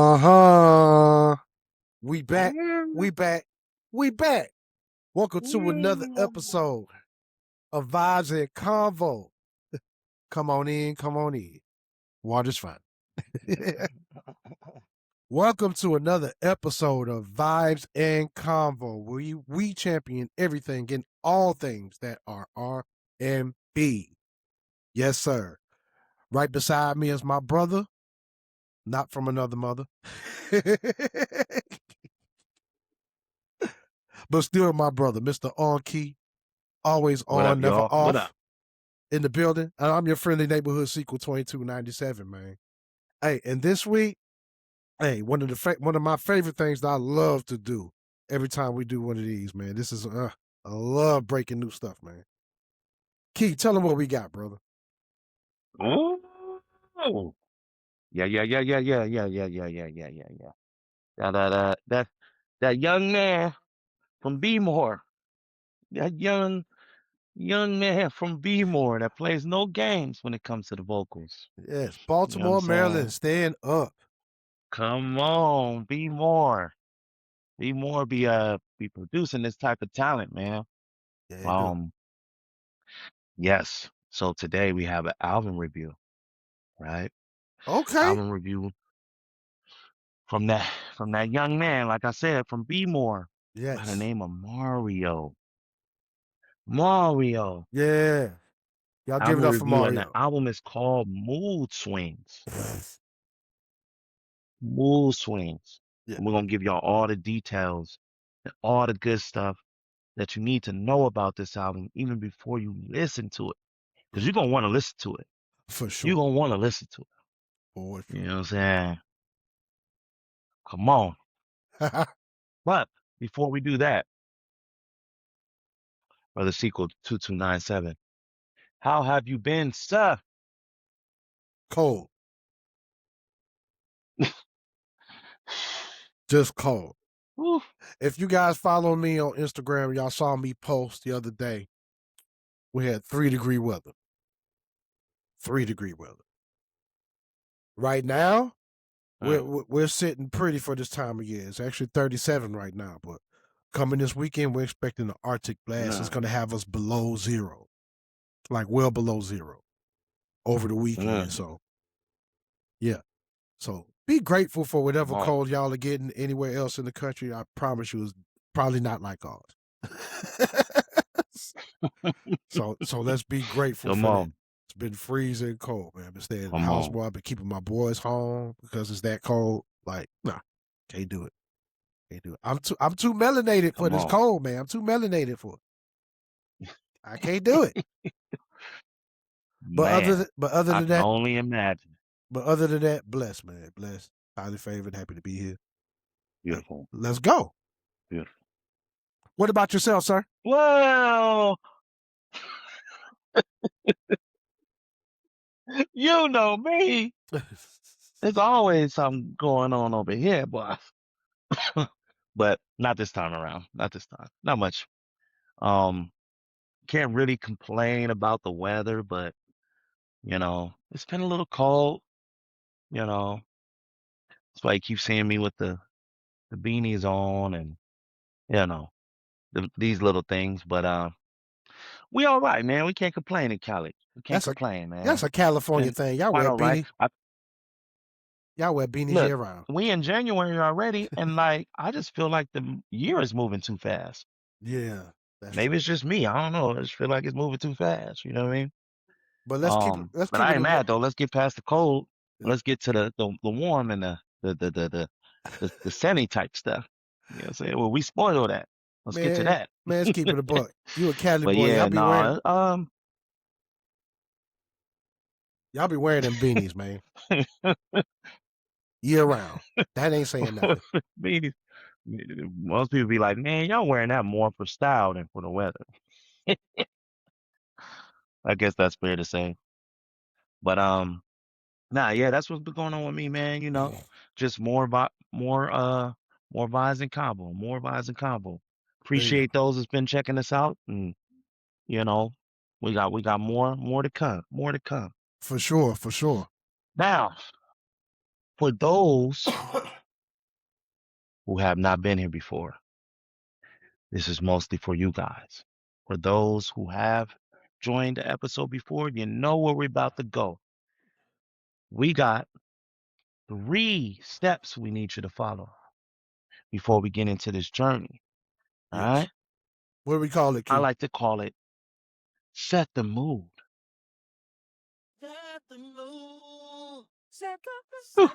Uh-huh. We back. Mm, We back. We back. Welcome to another mm. episode of Vibes and Convo. Come on in. Come on in. Water's fine. Welcome to another episode of Vibes and Convo, where we champion everything and all things that are R&B. Yes, sir. Right beside me is my brother, not from another mother. But still my brother, Mr. On Key, always What up, on, never y'all? What off up? in the building. And I'm your friendly neighborhood sequel 2297, man. Hey, and this week, hey, one of my favorite things that I love to do every time we do one of these, man. This is I love breaking new stuff, man. Key, tell them what we got, brother. Oh, yeah. That young man from B-more. That young man from B-more that plays no games when it comes to the vocals. Yes, You know what I'm Baltimore, Maryland, saying? stand up. Come on, B-more. B-more be producing this type of talent, man. Yeah, they do. Um, yes. So today we have an album review, right? Okay. Album review from that young man, like I said, from B-more by the Yes. name of Mario. Mario. Yeah. Y'all give Album it up for review, and the Mario. album is called Mood Swings. Mood Swings. Yeah, And we're gonna give y'all all the details and all the good stuff that you need to know about this album even before you listen to it. Because you're gonna want to listen to it. for You're sure. gonna want to listen to For it. You know sure. what I'm saying? Come on. But before we do that, Brother Sequel 2297, how have you been, sir? Cold. Just cold. Whew. If you guys follow me on Instagram, y'all saw me post the other day. We had 3-degree weather. 3-degree weather. Right now, we're Mm, we're we're sitting pretty for this time of year. It's actually 37 right now, but coming this weekend, we're expecting an Arctic blast. It's mm, going to have us below zero, like well below zero, over the weekend. mm. So yeah, so be grateful for Come whatever on. cold y'all are getting anywhere else in the country. I promise you, it's probably not like ours. So let's be grateful Come for that. on. It's been freezing cold, man. I've been staying in the Come house on. more. I've been keeping my boys home because it's that cold. Like, nah, can't do it. Can't do it. I'm too melanated for Come this on. cold, man. I'm too melanated for it. I can't do it. But Man, other I than can that, only imagine. blessed, man. Blessed. Highly favored, happy to be here. Hey, Beautiful. let's go. Beautiful. What about yourself, sir? Well, you know me. There's always something going on over here, boy. But not this time around. Not this time. Not much. Um, can't really complain about the weather, but it's been a little cold, you know. That's why you keep seeing me with the beanies on and you know, these little things. But we all right, man. We can't complain in Cali. We can't that's a complain, that's man. a California Been thing. Y'all quite wear all right. beanie. Y'all wear beanies Look, year round. we in January already, and like I just feel like the year is moving too fast. Yeah, that's Maybe true. it's just me. I don't know. I just feel like it's moving too fast. You know what I mean? But let's But keep I it ain't a mad though. Let's get past the cold. yeah. Let's get to the warm and the sunny type stuff. You know what I'm saying? Well, we spoil that. Let's get to man. that. Man, let's keep it a buck. You a Cali But boy. yeah, nah. Y'all be wearing them beanies, man. Year round. That ain't saying nothing. me- most people be like, man, y'all wearing that more for style than for the weather. I guess that's fair to say. But nah, yeah, that's what's been going on with me, man. Just more vibes and combo, more vibes and combo. There you go. Appreciate those that's been checking us out, and you know, we got more to come, more to come. For sure, for sure. Now, For those who have not been here before, this is mostly for you guys. For those who have joined the episode before, you know where we're about to go. We got 3 steps we need you to follow before we get into this journey. All Yes. right? What do we call it, I Key? like to call it set the mood. Set the mood. Set Whew. the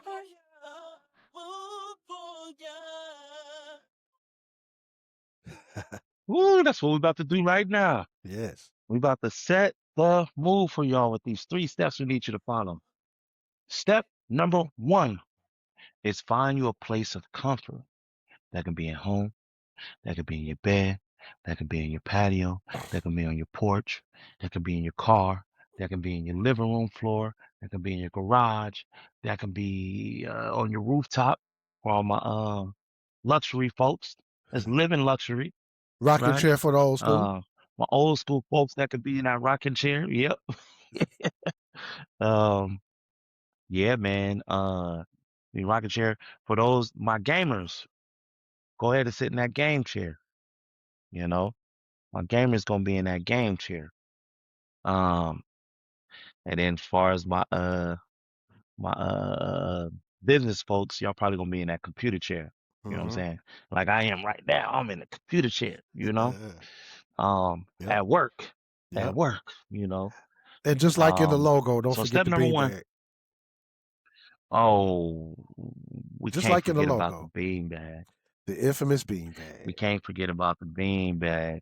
mood for ya. Ooh, that's what we're about to do right now. Yes. We're about to set the mood for y'all with these 3 steps we need you to follow. Step number 1 is find you a place of comfort. That can be at home, that could be in your bed, that could be in your patio, that can be on your porch, that can be in your car, that can be in your living room floor, that can be in your garage, that can be on your rooftop for all my luxury folks. That's living luxury, Rocking right? chair for the old school. My old school folks that could be in that rocking chair. Yep. Yeah, man. The rocking chair for those my gamers. Go ahead and sit in that game chair. You know, my gamer's gonna be in that game chair. And then as far as my business folks, y'all probably gonna be in that computer chair. You know what I'm saying? Like I am right now. I'm in the computer chair. You know, Yep. at work, Yep. you know. And just like in the logo, don't So forget step the number 1. beanbag. Oh, we Just can't like in the forget about the logo. beanbag. The infamous We beanbag. can't forget about the beanbag.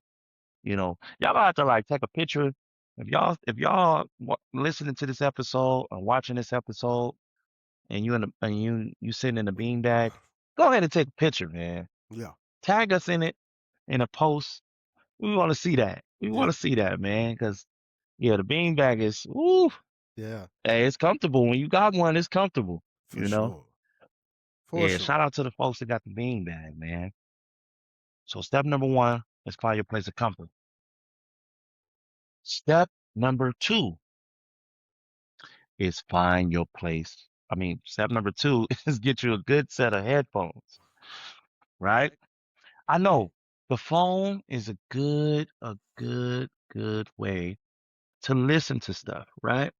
You know, y'all gonna have to like take a picture. If y'all listening to this episode or watching this episode, and you sitting in the beanbag, go ahead and take a picture, man. Yeah. Tag us in it in a post. We want to see that. We Yeah. want to see that, man. Because yeah, the beanbag is ooh, Yeah. hey, it's comfortable. When you got one, it's comfortable. For You know. sure. For Yeah, sure. shout out to the folks that got the beanbag, man. So step number 1 is find your place of comfort. Step number 2 is find your place. Step number 2 is get you a good set of headphones, right? I know the phone is a good way to listen to stuff, right?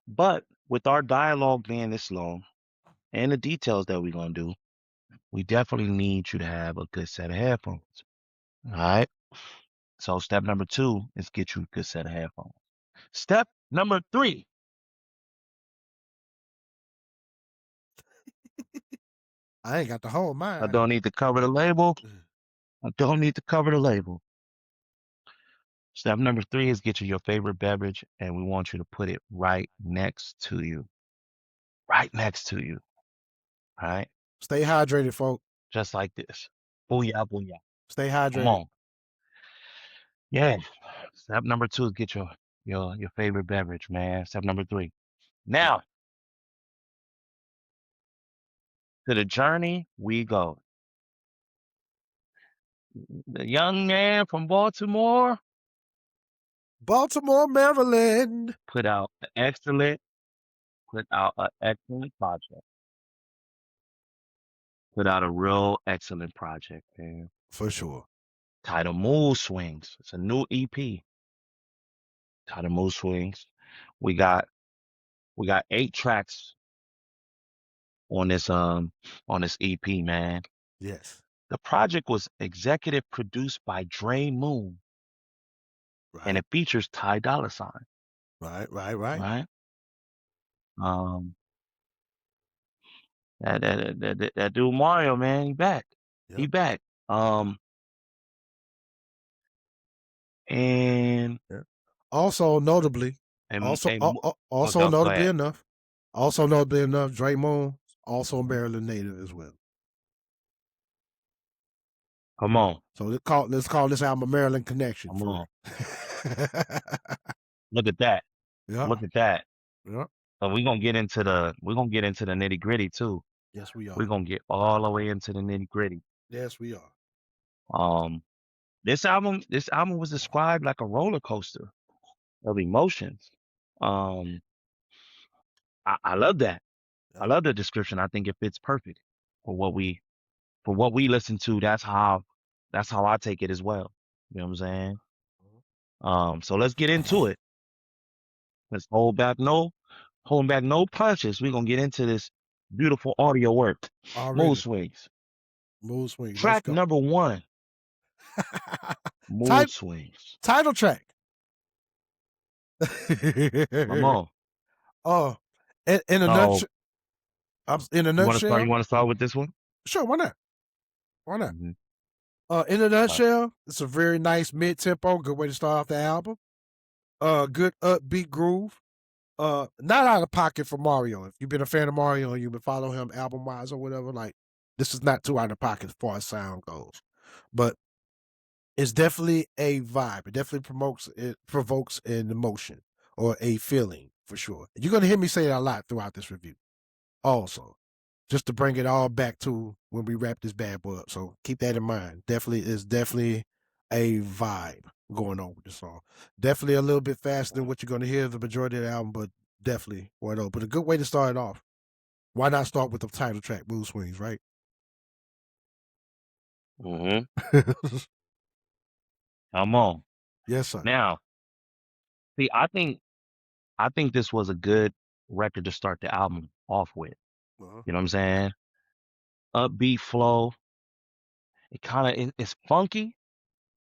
But with our dialogue being this long and the details that we're gonna do, we definitely need you to have a good set of headphones. All right. So step number 2 is get you a good set of headphones. Step number 3. I ain't got the whole I mind. don't need to cover the label. I don't need to cover the label. Step number 3 is get you your favorite beverage, and we want you to put it right next to you. Right next to you. All right. Stay hydrated, folks. Just like this. Booyah, booyah. Stay Come hydrated. on. Yeah. Step number 2 is get your favorite beverage, man. Step number 3. Now, to the journey we go. The young man from Baltimore Baltimore, Maryland. put out an excellent project. Put out a real excellent project, man. For sure. Titled Mood Swings. It's a new EP. Titled Mood Swings. We got 8 tracks on this EP, man. Yes. The project was executive produced by Dre Moon, and Right. it features Ty Dolla $ign. Right. Right? That dude Mario, man, he back. He Yep. back. And Yeah. Also notably, and also and also go notably ahead. enough, Dre Moon, also a Maryland native as well. Come on. So let's call this album a Maryland Connection. Come on. real. Look at that. Yeah. Look at that. Yeah. So we're gonna get into the nitty gritty too. Yes, we are. We're gonna get all the way into the nitty gritty. Yes, we are. This album was described like a roller coaster of emotions. I love that. I love the description. I think it fits perfect for what we listen to. That's how I take it as well. You know what I'm saying? So let's get into it. Let's holding back no punches. We're gonna get into this beautiful audio work. Mood Already. Swings. Mood Swings. Let's Track go. number 1. Mood Type Swings. title track. Come on. Oh, in a So nutshell. In a you nutshell. want to start with this one? Sure, why not? Why not? Mhm. In a nutshell, it's a very nice mid-tempo, good way to start off the album. Good upbeat groove. Not out of pocket for Mario. If you've been a fan of Mario and you've been following him album-wise or whatever, like this is not too out of pocket as far as sound goes. But it's definitely a vibe. It definitely provokes an emotion or a feeling for sure. You're gonna hear me say it a lot throughout this review. Also, just to bring it all back to when we wrap this bad boy up. So keep that in mind. Definitely a vibe going on with the song. Definitely a little bit faster than what you're gonna hear the majority of the album, but definitely one of. But a good way to start it off. Why not start with the title track, Mood Swings, right? Mm-hmm. Come on. Yes, sir. Now, see, I think this was a good record to start the album off with. Uh-huh. You know what I'm saying? Upbeat flow. It's funky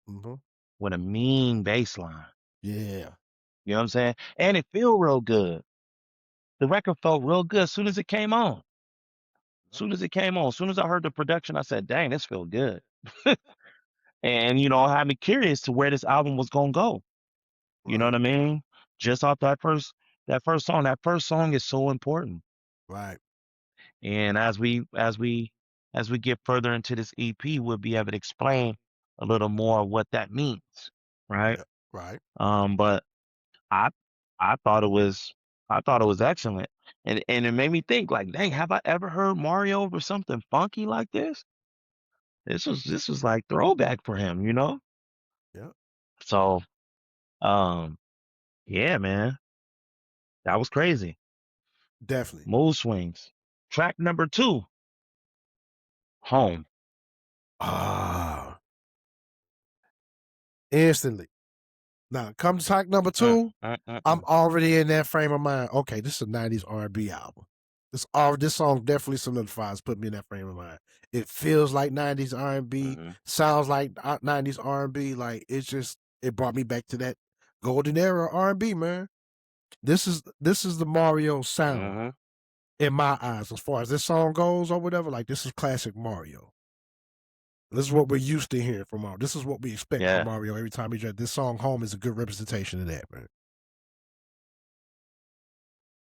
Mm-hmm. with a mean bass line. Yeah. You know what I'm saying? And it feel real good. The record felt real good as soon as it came on. As soon as I heard the production, I said, dang, this feel good. And, it had me curious to where this album was going to go. You know Right. what I mean? Just off that first song. That first song is so important. Right. And as we get further into this EP, we'll be able to explain a little more what that means, right? Yeah. Right. But I thought it was excellent, and it made me think like, dang, have I ever heard Mario over something funky like this? This was like throwback for him, you know? Yeah. So, yeah, man, that was crazy. Definitely. Mood Swings. Track number 2, Home. Ah. Instantly. Now, come to track number 2. I'm already in that frame of mind. Okay, this is a 90s R&B album. This song definitely solidifies, put me in that frame of mind. It feels like 90s R&B, sounds like 90s R&B. Like it brought me back to that golden era R&B, man. This is the Mario sound in my eyes, as far as this song goes or whatever. Like this is classic Mario. This is what we're used to hearing from Mario. This is what we expect Yeah. from Mario every time he drops. This song "Home" is a good representation of that,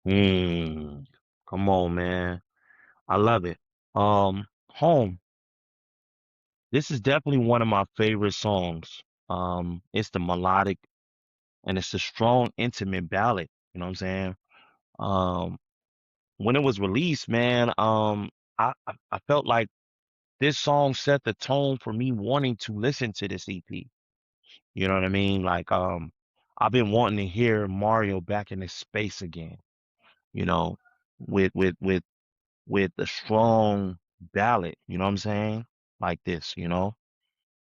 man. Come on, man. I love it. Home. This is definitely one of my favorite songs. It's the melodic and it's a strong, intimate ballad. You know what I'm saying? When it was released, man, I felt like this song set the tone for me wanting to listen to this EP. You know what I mean? Like, I've been wanting to hear Mario back in his space again. You know, with a strong ballad. You know what I'm saying? Like this.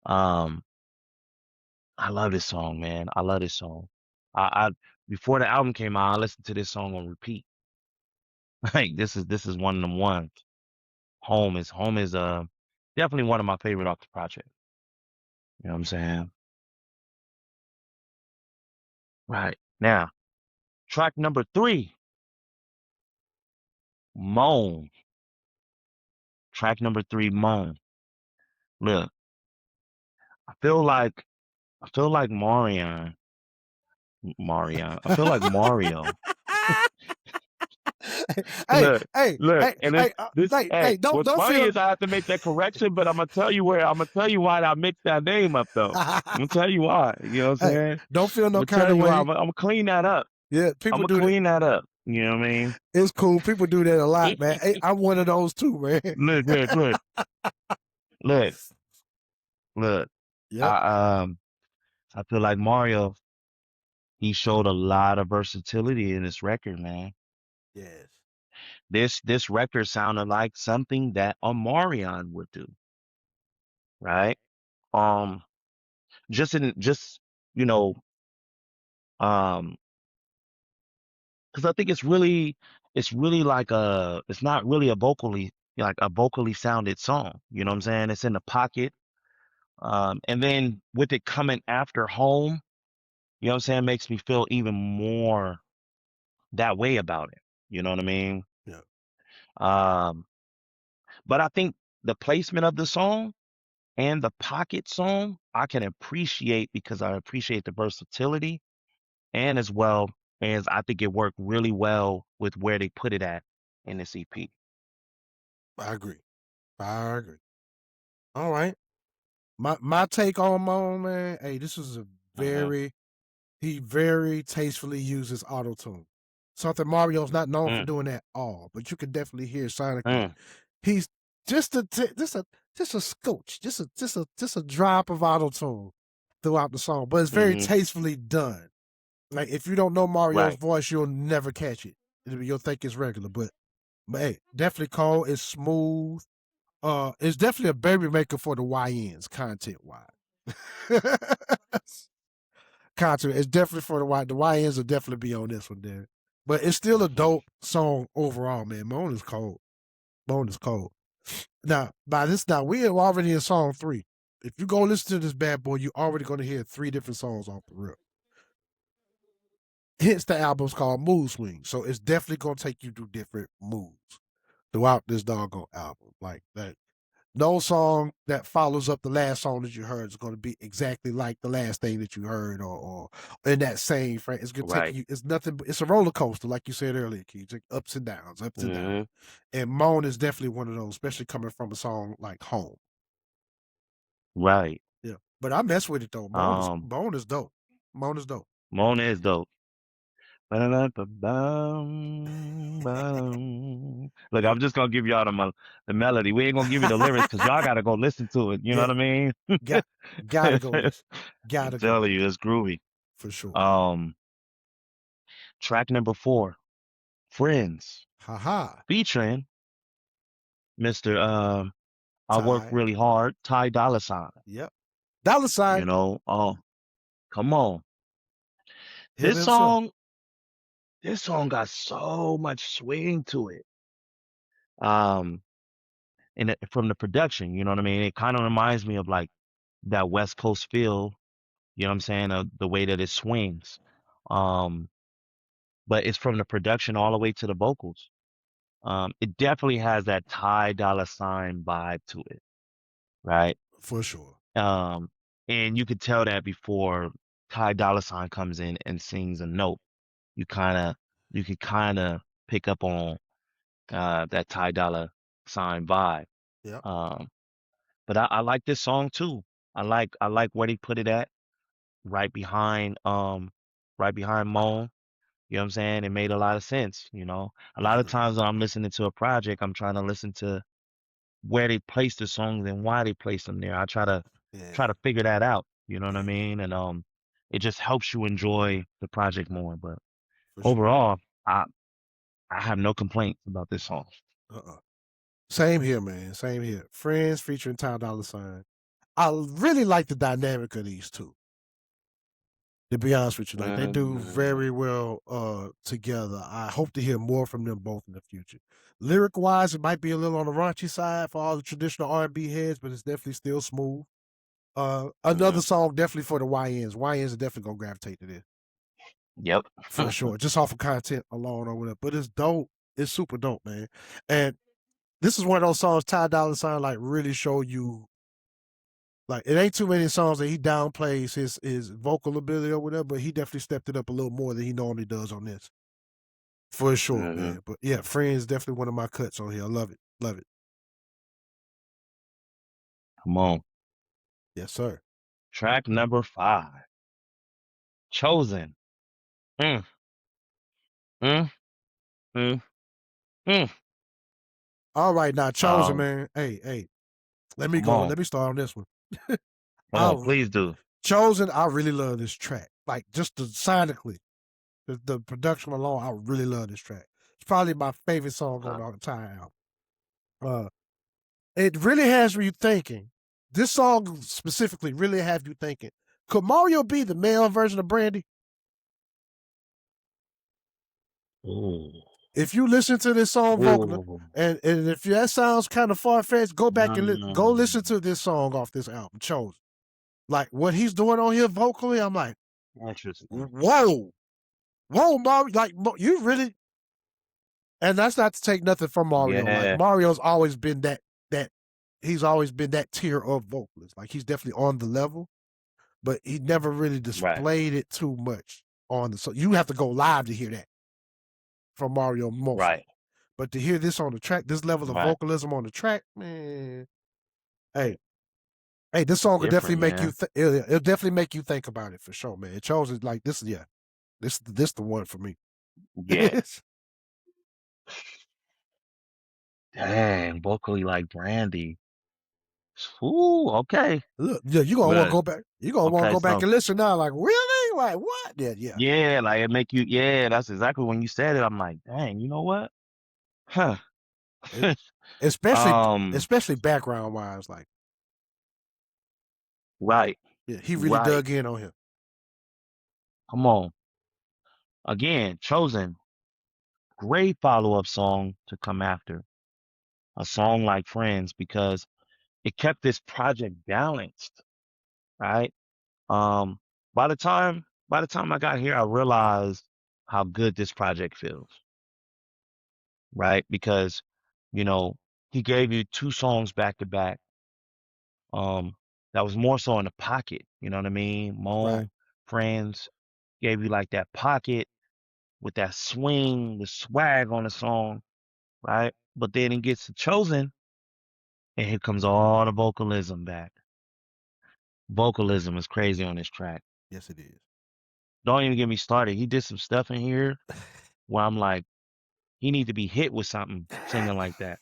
Um, I love this song, man. I love this song. I before the album came out, I listened to this song on repeat. Like this is one of them ones. Home is definitely one of my favorite off the project. You know what I'm saying? Right. Now, track number 3, Moan. Track number 3, Moan. Look, I feel like Marion. I feel like Mario. Look, Hey, and don't what's funny feel. is I have to make that correction, but I'm gonna tell you why I mixed that name up though. I'm gonna tell you why. You know what I'm Hey, saying? don't feel no I'm gonna kind tell of you why. way. I'm gonna clean that up. Yeah, I'm people gonna do that. clean that up. You know what I mean? It's cool. People do that a lot, man. Hey, I'm one of those too, man. Look. Yep. I feel like Mario, he showed a lot of versatility in this record, man. Yes. This record sounded like something that Omarion would do, right? Um, just you know, um, because I think it's really like it's not really a vocally sounded song. You know what I'm saying? It's in the pocket. And then with it coming after Home, you know what I'm saying, makes me feel even more that way about it. You know what I mean? Yeah. Um, but I think the placement of the song and the pocket song I can appreciate because I appreciate the versatility and as well as I think it worked really well with where they put it at in this EP. I agree. I agree. All right. My take on Moan, man. Hey, this is a he very tastefully uses auto tune. Something Mario's not known for Mm, doing at all, but you can definitely hear sonically. mm, He's just a scotch, just a drop of auto tune throughout the song, but it's very hmm tastefully done. Like if you don't know Mario's right, voice, you'll never catch it. You'll think it's regular, but hey, definitely cold. It's smooth. It's definitely a baby maker for the YNs content wise. Content. It's definitely for the YNs will definitely be on this one there. But it's still a dope song overall, man. Moan is cold. Moan is cold. Now, we are already in song 3. If you go listen to this bad boy, you're already going to hear 3 different songs off the rip. Hence the album's called Mood Swing. So it's definitely going to take you through different moods throughout this doggone album. Like that. No song that follows up the last song that you heard is going to be exactly like the last thing that you heard or in that same frame. It's going to take right. you, it's nothing, it's a roller coaster, like you said earlier, Keith. Ups and downs, ups and hmm downs. And Moan is definitely one of those, especially coming from a song like Home. Right. Yeah. But I mess with it though. Moan is Um, dope. Moan is dope. Mona is dope. Look, Yep. I'm just gonna give y'all the melody. We ain't gonna give you the lyrics because y'all gotta go listen to it. You know Yeah. what I mean? Gotta go listen. I'm Gotta go. telling you, it's groovy. For sure. Track number 4, Friends, Haha. featuring Mr. I Work Ty. Really Hard, Ty Dolla $ign. Yep. Dollar sign. You know, come on. Him This himself. song got so much swing to it. Um, and from the production, you know what I mean? It kind of reminds me of like that West Coast feel, you know what I'm saying? The way that it swings. Um, but it's from the production all the way to the vocals. It definitely has that Ty Dolla $ign vibe to it, right? For sure. And you could tell that before Ty Dolla $ign comes in and sings a note. You could kind of pick up on that Ty Dolla $ign vibe. Yep. But I like this song too. I like where they put it at, right behind Moan. You know what I'm saying? It made a lot of sense, you know. A lot of Agree. times when I'm listening to a project, I'm trying to listen to where they place the songs and why they place them there. I try to Yeah. figure that out, you know what I Yeah. mean? And it just helps you enjoy the project more. But For sure. overall, I have no complaints about this song. Same here, man. Same here. Friends featuring Ty Dolla $ign. I really like the dynamic of these two. To be honest with you, like they do very well together. I hope to hear more from them both in the future. Lyric wise, it might be a little on the raunchy side for all the traditional R&B heads, but it's definitely still smooth. Another song definitely for the YNs. YNs are definitely gonna gravitate to this Yep. for sure, just off of content alone or whatever. But it's dope. It's super dope, man. And this is one of those songs Ty Dolla $ign like really show you. Like it ain't too many songs that he downplays his vocal ability or whatever, but he definitely stepped it up a little more than he normally does on this. For sure, man. But yeah, Friends definitely one of my cuts on here. I love it. Love it. Come on. Yes, sir. Track number 5. Chosen. Mm. Mm. Mm. Mm. All right, now Chosen, man. Hey. Let me Come go. on. Let me start on this one. Come on, please do. Chosen, I really love this track. Like just the sonically, the production alone, I really love this track. It's probably my favorite song on Okay. the entire album. It really has you thinking. This song specifically really have you thinking. Could Mario be the male version of Brandy? Ooh. If you listen to this song vocally, Ooh. and if that sounds kind of far fetched, go back and go listen Mm. to this song off this album, Chosen. Like what he's doing on here vocally, I'm like, Interesting. whoa, Mario, like you really. And that's not to take nothing from Mario. Like Yeah. Mario's always been that he's always been that tier of vocalist. Like he's definitely on the level, but he never really Right. displayed it too much on the. So you have to go live to hear that from Mario mostly. Right. But to hear this on the track, this level of Right. vocalism on the track, man. Hey, this song will definitely Different, make you. man. It'll definitely make you think about it for sure, man. It shows it like this. Yeah, this the one for me. Yes. Dang, vocally like Brandy. Ooh, okay. Look, yeah, you gonna want to But go back. You gonna want to okay, go back so and listen now. Like really? Like what? Yeah, yeah. yeah, like it make you. Yeah, that's exactly when you said it. I'm like, dang, you know what? Huh. It- especially Um. especially background wise, like Right. yeah, he really Right. dug in on him. Come on. Again, Chosen. Great follow-up song to come after a song like Friends because it kept this project balanced, right? Um, by the time I got here, I realized how good this project feels, right? Because, you know, he gave you 2 songs back to back. That was more so in the pocket, you know what I mean? Right. Moan, Friends gave you like that pocket with that swing, the swag on the song, right? But then it gets to Chosen, and here comes all the vocalism back. Vocalism is crazy on this track. Yes, it is. Don't even get me started. He did some stuff in here where I'm like, he need to be hit with something singing like that.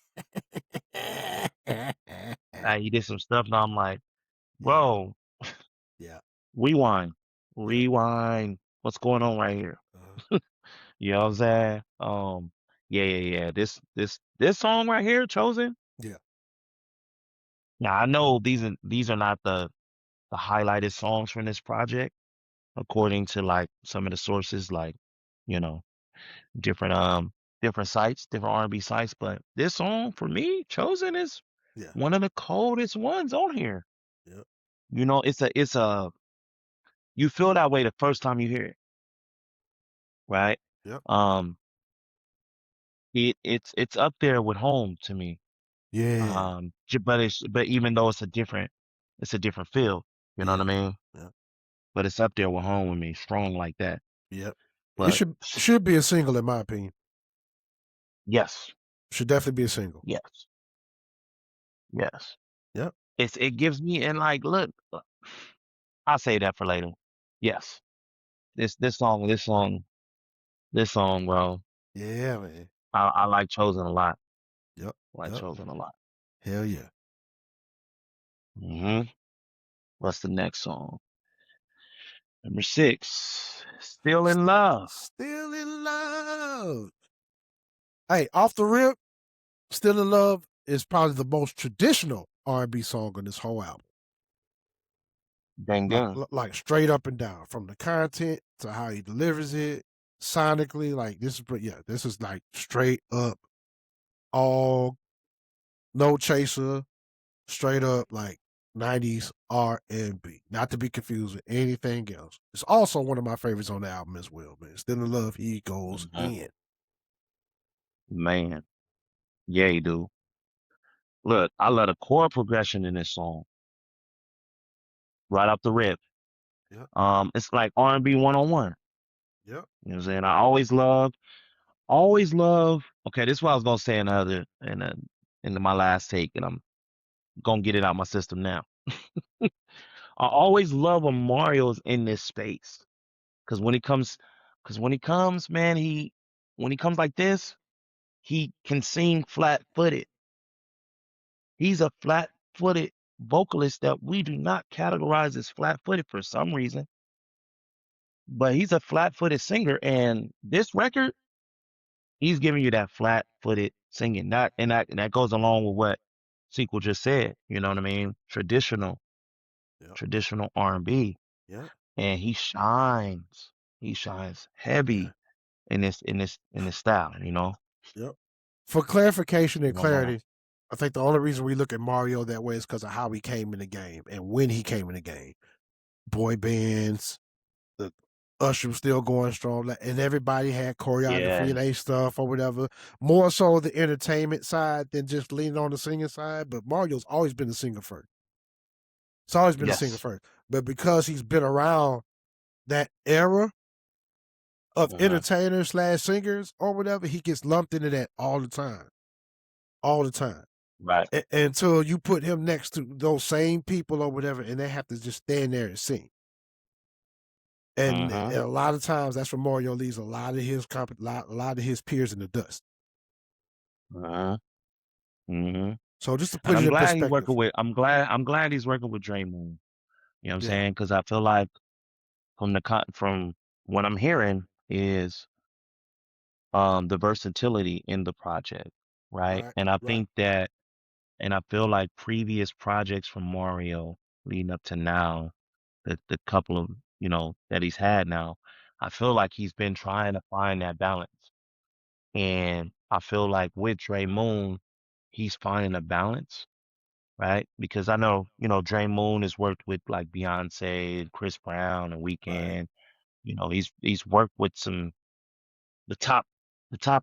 He did some stuff, and I'm like, bro, Yeah. rewind, rewind. What's going on right here? You know what I'm saying? Yeah. This song right here, Chosen. Yeah. Now I know these are not the highlighted songs from this project, according to like some of the sources, like, you know, different sites, different R&B sites. But this song for me, Chosen, is Yeah. one of the coldest ones on here. Yep. You know, it's a you feel that way the first time you hear it, right? Yep. It's up there with Home to me. Yeah. But even though it's a different feel, you know what I mean? Yeah. But it's up there with Home with me, strong like that. Yep. It But should be a single in my opinion. yes, Should definitely be a single. yes. Yep. It gives me, and like, look, I'll say that for later. Yes. This song, bro. Yeah, man. I like Chosen a lot. Yep. I like Yep. Chosen a lot. Hell yeah. What's the next song? Number 6, Still in Love. Still in Love. Hey, off the rip, Still in Love is probably the most traditional R&B song on this whole album. Dang dang. Like straight up and down, from the content to how he delivers it, sonically. Like this is like straight up, all no chaser, straight up like 90s R&B. Not to be confused with anything else. It's also one of my favorites on the album as well, man. Still in Love, he goes in. Man. Yeah, you do. Look, I love the chord progression in this song. Right off the rip. Yep. It's like R&B 101. Yep. You know what I'm saying? I always love. Okay, this is what I was gonna say in my last take, and I'm gonna get it out my system now. I always love when Mario's in this space, because when he comes, man, when he comes like this, he can sing flat-footed. He's a flat-footed vocalist that we do not categorize as flat-footed for some reason, but he's a flat-footed singer, and this record, He's giving you that flat-footed singing. That goes along with what Sequel just said. You know what I mean? Traditional Yep. R&B, Yep. and he shines. He shines heavy in this style. You know. Yep. For clarification and Uh, clarity, I think the only reason we look at Mario that way is because of how he came in the game and when he came in the game. Boy bands, the Usher was still going strong, and everybody had choreography yeah. and A stuff or whatever. More so the entertainment side than just leaning on the singing side. But Mario's always been the singer first. It's always been the singer Yes. first. But because he's been around that era of entertainers / singers or whatever, he gets lumped into that all the time. All the time. Right. Until you put him next to those same people or whatever, and they have to just stand there and sing. And a lot of times, that's where Mario leaves a lot of his peers in the dust. So just to And put it I'm in glad he's perspective, working with. I'm glad he's working with Dre Moon. You know what I'm Yeah. saying? Because I feel like from what I'm hearing is the versatility in the project, right? right, And I right, think that, and I feel like previous projects from Mario leading up to now, the couple of that he's had now, I feel like he's been trying to find that balance. And I feel like with Dre Moon, he's finding a balance, right? Because I know, Dre Moon has worked with like Beyonce and Chris Brown and right, Weeknd. He's worked with the top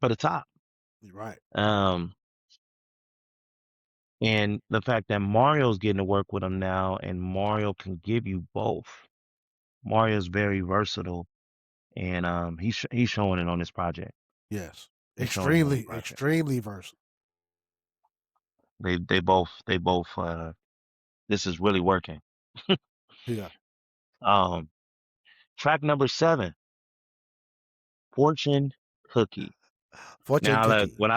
of the top. right. Um, and the fact that Mario's getting to work with him now, and Mario can give you both. Mario's very versatile, and he's showing it on this project. Yes, He's showing it on the extremely, project. extremely versatile. They both this is really working. Yeah, Track number 7, Fortune Cookie. fortune Now, look, cookie. when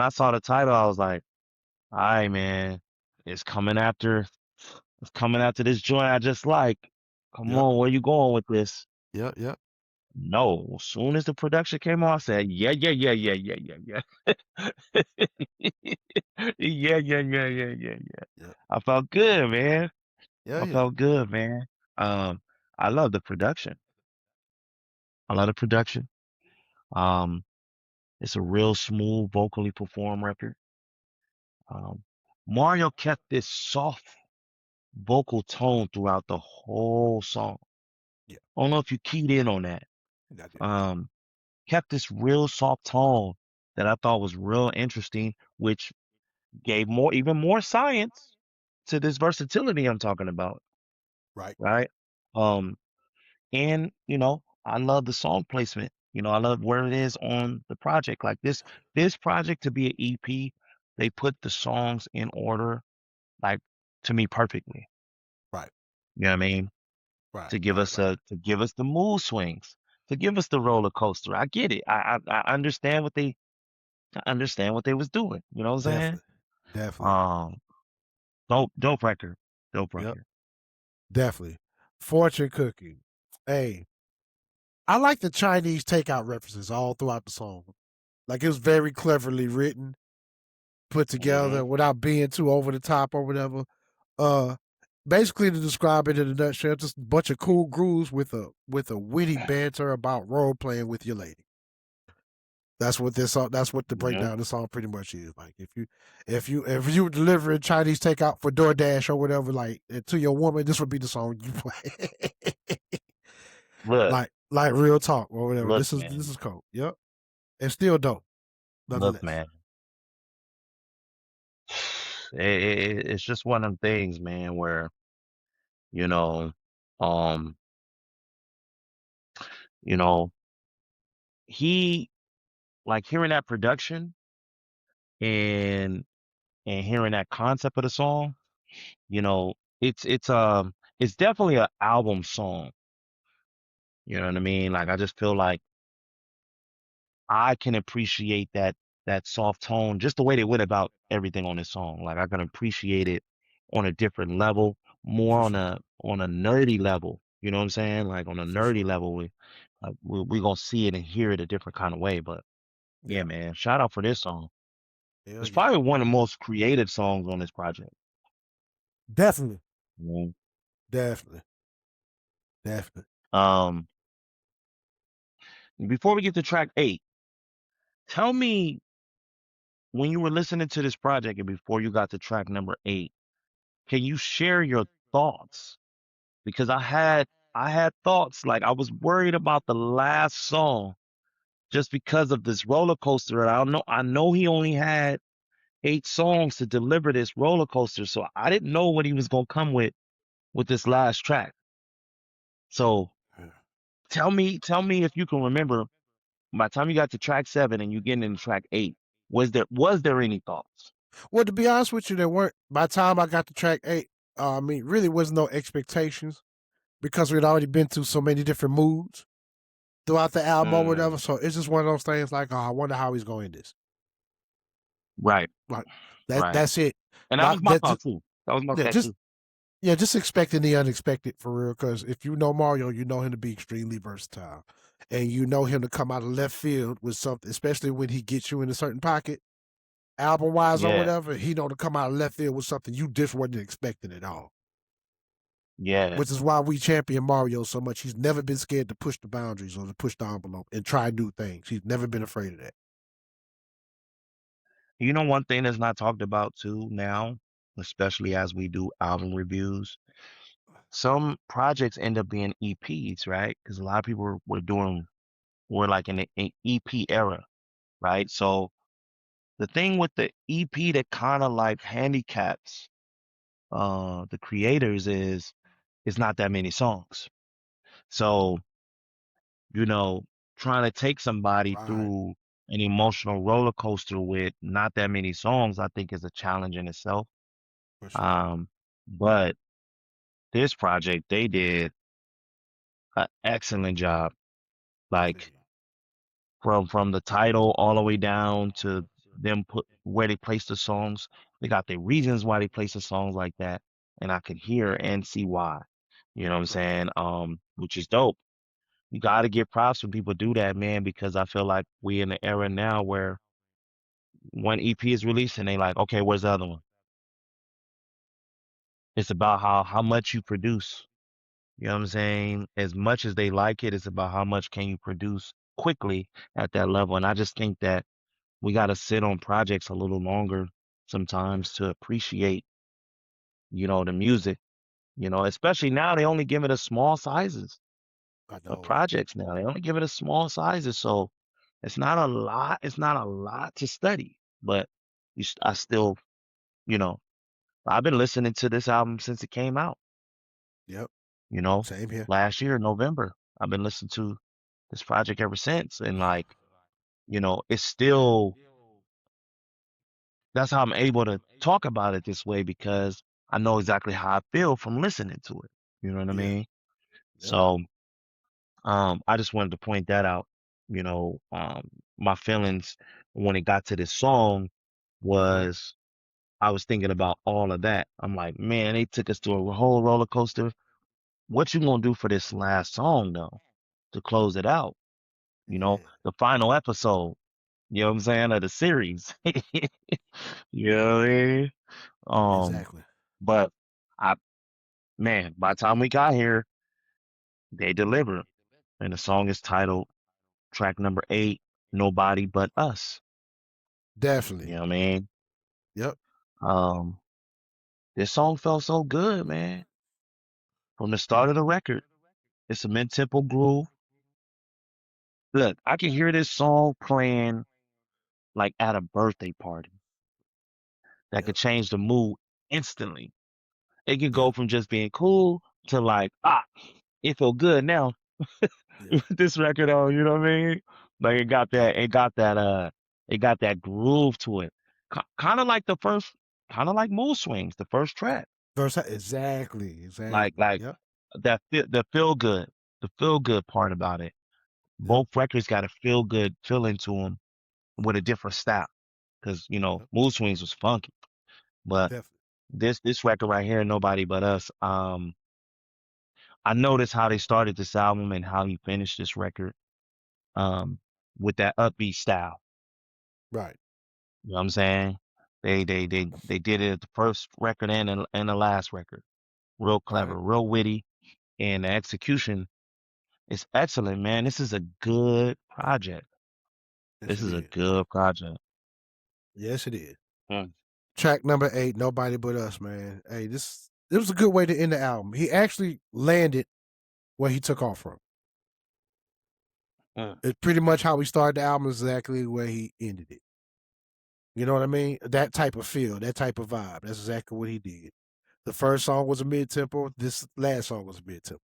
I saw the title, I was like, all right, man, it's coming after this joint I just like. Come Yep, on, where you going with this? yep, yep, No, as soon as the production came on, I said, yeah, yeah, yeah, yeah, yeah, yeah, yeah. Yeah, yeah, yeah, yeah, yeah, yeah. yep. I felt good, man. Yeah, I yeah. felt good, man. Um, I love the production. I love the production. Um, it's a real smooth, vocally performed record. Um, Mario kept this soft vocal tone throughout the whole song. Yeah, I don't know if you keyed in on that. I did. Um, kept this real soft tone that I thought was real interesting, which gave even more science to this versatility I'm talking about, Right. right? Um, and I love the song placement. I love where it is on the project. Like this project to be an EP, they put the songs in order, like to me perfectly. Right. You know what I mean? Right. To give Right. us Right. the mood swings, to give us the roller coaster. I get it. I understand what they was doing. You know what I'm saying? Definitely. Definitely. Um, dope record, dope Yep. record. Definitely. Fortune cookie. Hey, I like the Chinese takeout references all throughout the song. Like it was very cleverly written, put together without being too over the top or whatever. Basically to describe it in a nutshell, just a bunch of cool grooves with a witty banter about role playing with your lady. That's what this song. That's what the breakdown of the song pretty much is. Like if you were delivering Chinese takeout for DoorDash or whatever, like to your woman, this would be the song you play. Look, like real talk or whatever. look, This man. is cool. Yep, and still dope. Look, Nonetheless. man. It's just one of them things, man, where you know, um, you know, he like hearing that production and hearing that concept of the song, it's definitely an album song. You know what I mean? Like I just feel like I can appreciate that soft tone, just the way they went about everything on this song. Like I can appreciate it on a different level, more For on sure. a nerdy level. You know what I'm saying? Like on a For nerdy sure. level we gonna see it and hear it a different kind of way. But yeah, Yeah. man, shout out for this song. Hell It's yeah. probably one of the most creative songs on this project. Definitely. You know? Definitely. Definitely. Um, before we get to track 8, tell me when you were listening to this project and before you got to track number 8, can you share your thoughts? Because I had thoughts, like I was worried about the last song just because of this roller coaster. And I know he only had 8 songs to deliver this roller coaster, so I didn't know what he was gonna come with this last track. So Yeah. tell me if you can remember by the time you got to track 7 and you getting into track 8, was there any thoughts? Well, to be honest with you, there weren't. By the time I got to track 8, I mean, really was no expectations because we'd already been through so many different moods throughout the album or whatever. So it's just one of those things like, oh, I wonder how he's going to end this. Right, Like right. that's it. And that was my thought too. That was my Yeah, thought just too. yeah, just expecting the unexpected for real. Because if you know Mario, you know him to be extremely versatile, and you know him to come out of left field with something, especially when he gets you in a certain pocket, album wise or Yeah, whatever. He know to come out of left field with something you just wasn't expecting at all. yeah. Which is why we champion Mario so much. He's never been scared to push the boundaries or to push the envelope and try new things. He's never been afraid of that. You know, one thing that's not talked about too now, especially as we do album reviews, some projects end up being EPs, right? Because a lot of people were like in the EP era, right? So the thing with the EP that kind of like handicaps the creators is it's not that many songs. So, you know, trying to take somebody Right. through an emotional roller coaster with not that many songs, I think is a challenge in itself. For sure. But this project, they did an excellent job. Like from the title all the way down to them put where they place the songs. They got their reasons why they place the songs like that, and I could hear and see why. You know what I'm Right. saying? Which is dope. You got to give props when people do that, man, because I feel like we in the era now where one EP is released and they like, okay, where's the other one? It's about how much you produce. You know what I'm saying? As much as they like it, it's about how much can you produce quickly at that level. And I just think that we got to sit on projects a little longer sometimes to appreciate, the music, especially now they only give it us small sizes I of know. projects now. They only give it us small sizes. So it's not a lot. It's not a lot to study, but I still, you know, I've been listening to this album since it came out, Yep. you know, Same here. last year, November. I've been listening to this project ever since. And like, it's still, that's how I'm able to talk about it this way because I know exactly how I feel from listening to it. You know what I Yeah. mean? Yep. So, I just wanted to point that out. You know, my feelings when it got to this song was I was thinking about all of that. I'm like, man, they took us through a whole roller coaster. What you gonna do for this last song though to close it out? Yeah. The final episode. You know what I'm saying? Of the series. You know what I mean? Um, Exactly. but I man, by the time we got here, they delivered. And the song is titled track number 8, Nobody But Us. Definitely. You know what I mean? Yep. Um, this song felt so good, man. From the start of the record, it's a mid-tempo groove. Look, I can hear this song playing like at a birthday party that Yep. could change the mood instantly. It could go Yep. from just being cool to like, it feel good now. Yeah. With this record on, you know what I mean? Like Yep. it got that groove to it. Kind of like kind of like Mood Swings, the first track. Exactly. Like, Exactly. like Yep. the feel good part about it. Yep. Both records got a feel good feeling to them with a different style. Cause Yep. Mood Swings was funky, but Definitely. this record right here, Nobody But Us, I noticed how they started this album and how he finished this record, um, with that upbeat style. Right. You know what I'm saying? They did it at the first record and the last record. Real Right. clever, real witty, and the execution is excellent, man. This is a good project. Yes, This it is a is. good project. Yes, it is. Mm. Track number 8, Nobody But Us, man. Hey, this was a good way to end the album. He actually landed where he took off from. Mm. It's pretty much how he started the album, exactly where he ended it. You know what I mean? That type of feel, that type of vibe. That's exactly what he did. The first song was a mid tempo. This last song was a mid tempo.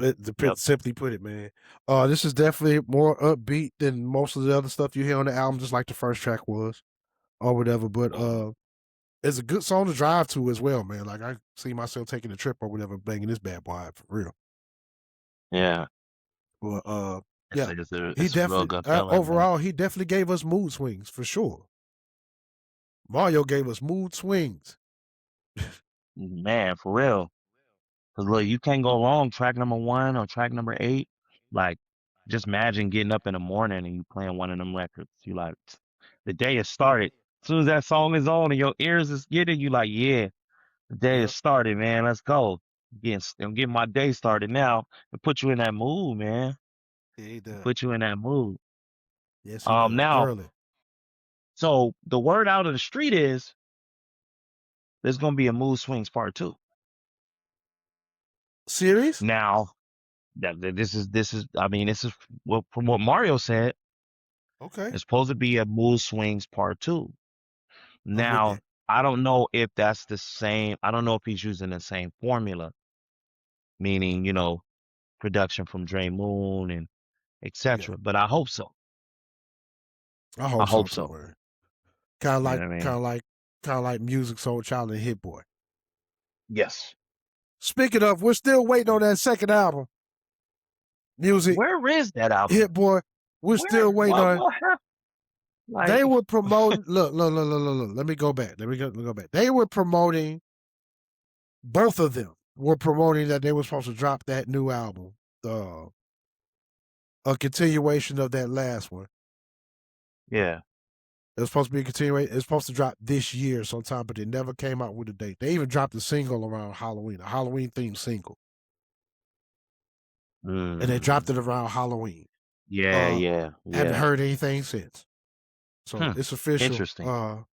Yep. Simply put it, man. This is definitely more upbeat than most of the other stuff you hear on the album, just like the first track was, or whatever. But it's a good song to drive to as well, man. Like I see myself taking a trip or whatever, banging this bad boy out for real. Yeah. But It's yeah, like he it's a real definitely good feeling, man. overall he definitely gave us mood swings for sure. Mario gave us mood swings. Man, for real. 'Cause look, you can't go wrong track number 1 or track number 8. Like, just imagine getting up in the morning and you playing one of them records. You like, the day has started. As soon as that song is on and your ears is getting, you like, yeah, the day Yep. has started, man. Let's go. I'm getting my day started now and put you in that mood, man. Yeah, he does. Put you in that mood. Yes, he does. Now, Early. so the word out of the street is there's gonna be a Mood Swings Part 2. Series? Now, this is I mean, this is from what Mario said. Okay. It's supposed to be a Mood Swings Part 2. I'm with Now, that. I don't know if that's the same. I don't know if he's using the same formula, meaning, production from Dre Moon and Yeah. etc. But I hope so. I I hope so hope too, so. man. Kind of You like, know what I kind mean? of like, kind of like Music Soul Child and Hit Boy. Yes. Speaking of, we're still waiting on that second album. Music Where is that album? Hit Boy. We're still waiting on. What happened? Like, They were promoting. Look. Let me go back. Let me go back. They were promoting. Both of them were promoting that they were supposed to drop that new album, a continuation of that last one. yeah. It was supposed to be a continuation. It's supposed to drop this year sometime, but they never came out with a date. They even dropped a single around Halloween, a Halloween themed single, and they dropped it around Halloween. Yeah. Haven't heard anything since. So it's official. Interesting.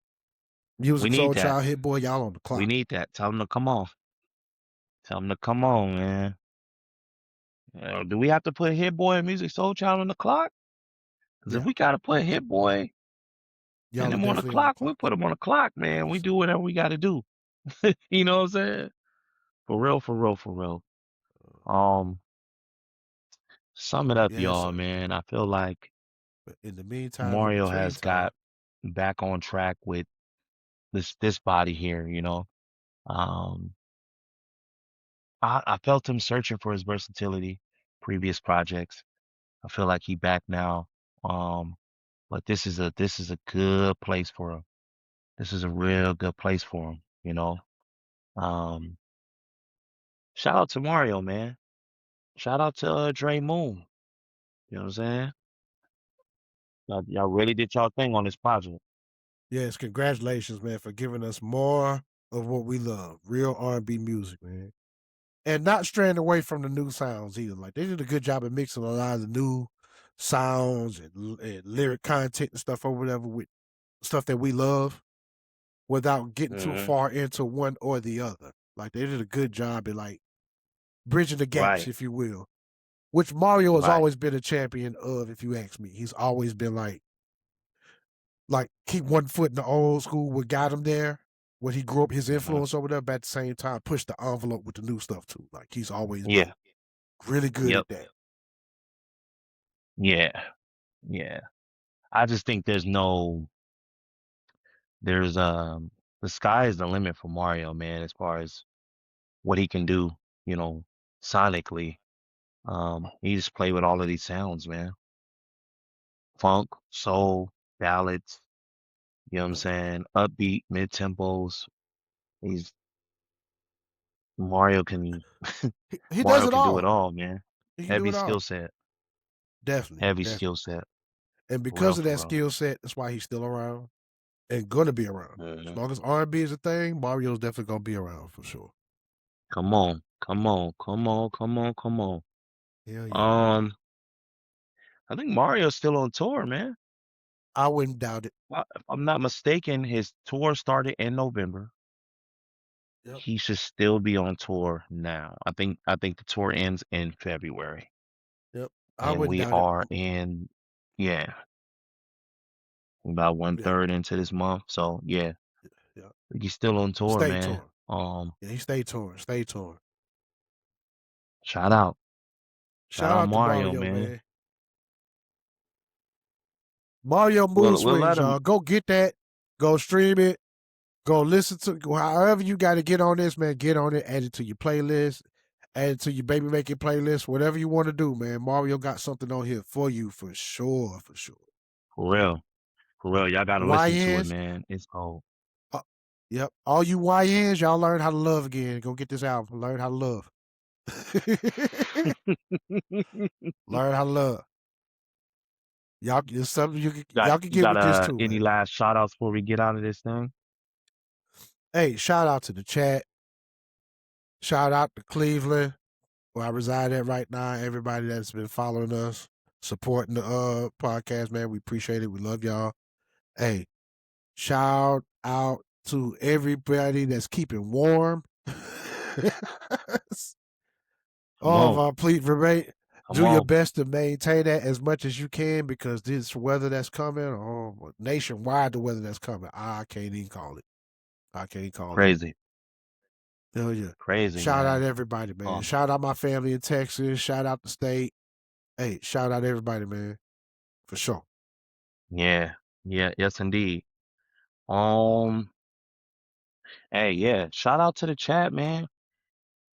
Music We need Soul that. Child, Hit Boy, y'all on the clock. We need that. Tell them to come on. Tell them to come on, man. Do we have to put Hit Boy and Music Soul Child on the clock? Because if Yeah, we got to put Hit Boy and y'all are them on the definitely on the clock, clock. we put them on the clock, man. We do whatever we got to do. You know what I'm saying? For real. Sum it up, Yes, y'all, sir. man. I feel like But in the meantime, in Mario between has time, got back on track with this body here, Um, I felt him searching for his versatility, previous projects. I feel like he back now. But this is a good place for him. This is a real good place for him. Um, shout out to Mario, man. Shout out to Dre Moon. You know what I'm saying? Y'all really did y'all thing on this project. yes, congratulations, man, for giving us more of what we love, real R&B music, man, and not straying away from the new sounds either. Like they did a good job of mixing a lot of the new sounds and lyric content and stuff or whatever with stuff that we love, without getting too Hmm. far into one or the other. Like they did a good job at like bridging the gaps, Right, if you will, which Mario has right. always been a champion of. If you ask me, he's always been like keep one foot in the old school, what got him there, what he grew up, his Mhm. influence over there, but at the same time push the envelope with the new stuff too. Like he's always been Yeah. really good Yep. at that. Yeah. Yeah. I just think there's the sky is the limit for Mario, man, as far as what he can do, you know, sonically. He just play with all of these sounds, man. Funk, soul, ballads, you know what I'm Right. saying? Upbeat, mid tempos. He's Mario can He does Mario it can do it all. all, man. He can do Heavy it skill all. set. Definitely, Heavy definitely. skill set. And For real, because of for that real. skill set, that's why he's still around and gonna be around. As Mhm. long as R&B is a thing, Mario's definitely gonna be around for sure. Come on, come on, come on, come on, come on. Hell yeah. I think Mario's still on tour, man. I wouldn't doubt it. If I'm not mistaken, his tour started in November. Yep. He should still be on tour now. I think the tour ends in February, Yep. I and wouldn't we doubt it. are in about Yeah. 1/3 into this month. So yeah, Yeah. he's still on tour, Stay man. touring. Yeah, he stay touring. Stay touring. Shout out Shout out to Mario, Mario, man. man. Mario Mood We'll Swings, let him. y'all. Go get that. Go stream it. Go listen to however you got to get on this, man. Get on it. Add it to your playlist. Add it to your baby making playlist. Whatever you want to do, man. Mario got something on here for you for sure. For sure. For real. Y'all gotta listen to it, YNs. man. It's cold. Yep. All you YNs, y'all learn how to love again. Go get this album. Learn how to love. Learn how to love. Y'all, it's something y'all can get with this too, any man. last shout outs before we get out of this thing? Hey, shout out to the chat. Shout out to Cleveland, where I reside at right now. Everybody that's been following us, supporting the podcast, man. We appreciate it. We love y'all. Hey, shout out to everybody that's keeping warm. All of our please remain. Do your best to maintain that as much as you can because this weather that's coming, nationwide, the weather that's coming, I can't even call it. I can't call it. Crazy. Hell yeah. Crazy. Shout man. out everybody, man. Shout out my family in Texas. Shout out the state. Hey, shout out everybody, man. For sure. Yeah. Yes, indeed. Hey, yeah. Shout out to the chat, man.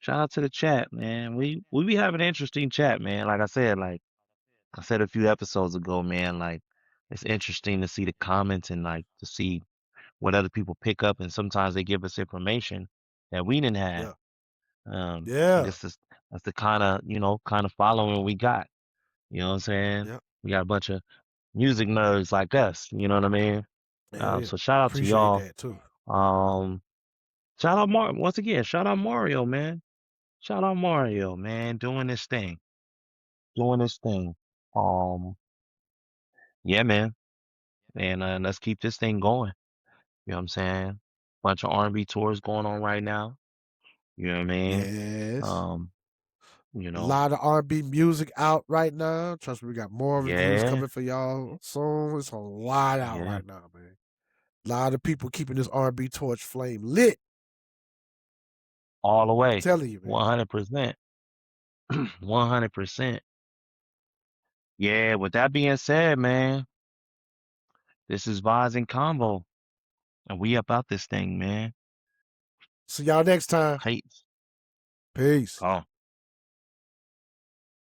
Shout out to the chat, man. We be having an interesting chat, man. Like I said a few episodes ago, man. Like it's interesting to see the comments and like to see what other people pick up, and sometimes they give us information that we didn't have. I Yeah. guess that's the kind of following we got. You know what I'm saying? Yep. We got a bunch of music nerds like us. You know what I mean? Yeah. So shout out to Appreciate y'all. that too. Shout out once again. Shout out Mario, man. Shout out Mario, man. Doing this thing. Yeah, man. And let's keep this thing going. You know what I'm saying? Bunch of R&B tours going on right now. You know what I mean? Yes. You A know. lot of R&B music out right now. Trust me, we got more reviews coming for y'all soon. It's a lot out right now, man. A lot of people keeping this R&B torch flame lit. All the way. I'm telling you, man. 100%. 100%. Yeah, with that being said, man, this is Vibes and Combo. And we up out this thing, man. See y'all next time. Peace. Peace. Oh.